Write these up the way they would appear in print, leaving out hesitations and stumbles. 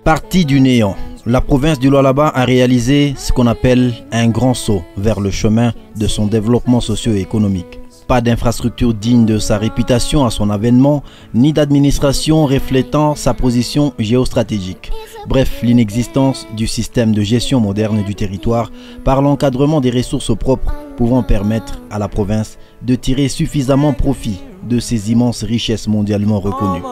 Partie du néant, la province du Lualaba a réalisé ce qu'on appelle un grand saut vers le chemin de son développement socio-économique. Pas d'infrastructure digne de sa réputation à son avènement, ni d'administration reflétant sa position géostratégique. Bref, l'inexistence du système de gestion moderne du territoire par l'encadrement des ressources propres pouvant permettre à la province de tirer suffisamment profit de ces immenses richesses mondialement reconnues.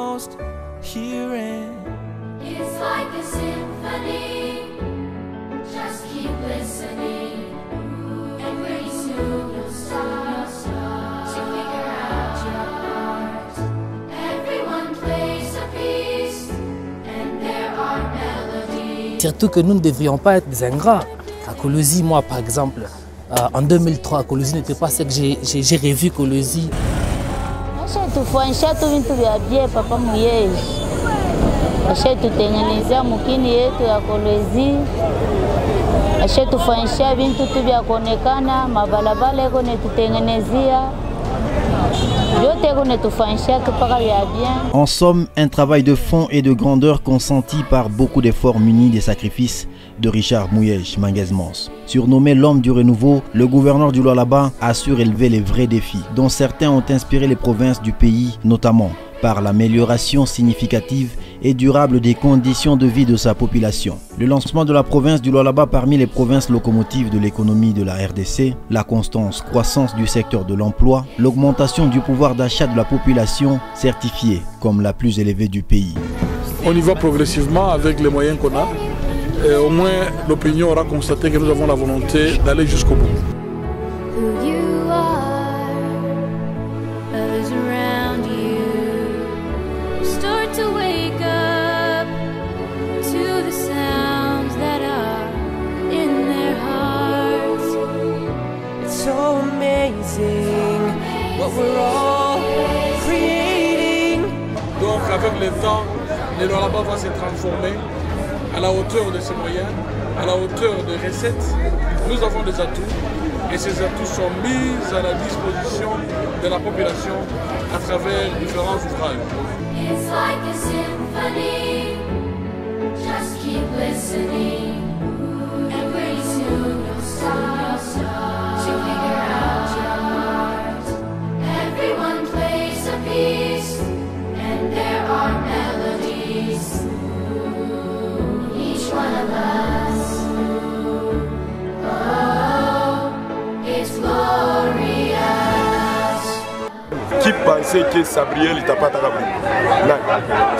Surtout que nous ne devrions pas être des ingrats. À Kolosi, moi par exemple, en 2003, Kolosi n'était pas ce que j'ai revu Kolosi. En somme, un travail de fond et de grandeur consenti par beaucoup d'efforts munis des sacrifices de Richard Mouyej Manguez-Mons. Surnommé l'homme du renouveau, le gouverneur du Lualaba a su relever les vrais défis, dont certains ont inspiré les provinces du pays, notamment par l'amélioration significative et durable des conditions de vie de sa population. Le lancement de la province du Lualaba parmi les provinces locomotives de l'économie de la RDC, la constante croissance du secteur de l'emploi, l'augmentation du pouvoir d'achat de la population certifiée comme la plus élevée du pays. On y va progressivement avec les moyens qu'on a. Et au moins, l'opinion aura constaté que nous avons la volonté d'aller jusqu'au bout. Donc avec le temps, le Lualaba va se transformer à la hauteur de ses moyens, à la hauteur des recettes. Nous avons des atouts et ces atouts sont mis à la disposition de la population à travers différents ouvrages. It's like a symphony, just keep listening, and pretty soon you'll start to figure out your heart. Everyone plays a piece, and there are melodies. Each one of us, oh, it's glorious. Qui pensait que Sabriel n'était pas Tagabri?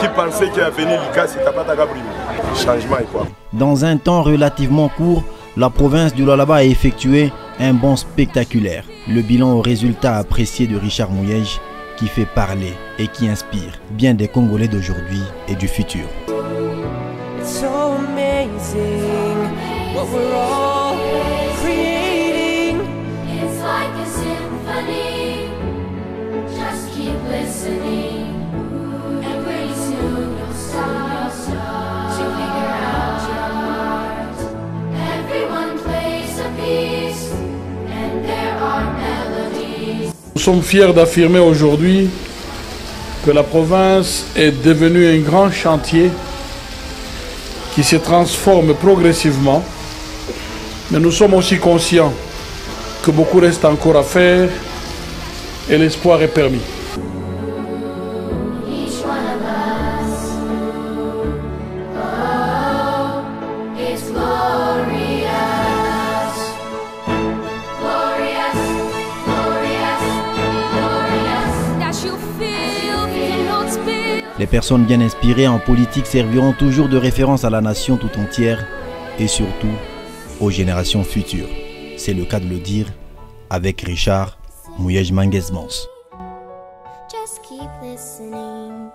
Qui pensait qu'Avenir Likas n'était pas Tagabri? Changement et quoi? Dans un temps relativement court, la province du Lualaba a effectué un bond spectaculaire. Le bilan au résultat apprécié de Richard Mouyej qui fait parler et qui inspire bien des Congolais d'aujourd'hui et du futur. So amazing what we're all creating. It's like a symphony. Just keep listening, and pretty soon you'll start to figure out your heart. Everyone plays a piece, and there are melodies. Nous sommes fiers d'affirmer aujourd'hui que la province est devenue un grand chantier qui se transforme progressivement, mais nous sommes aussi conscients que beaucoup reste encore à faire et l'espoir est permis. Les personnes bien inspirées en politique serviront toujours de référence à la nation tout entière et surtout aux générations futures. C'est le cas de le dire avec Richard Mouyej Manguez-Mons. Just keep listening.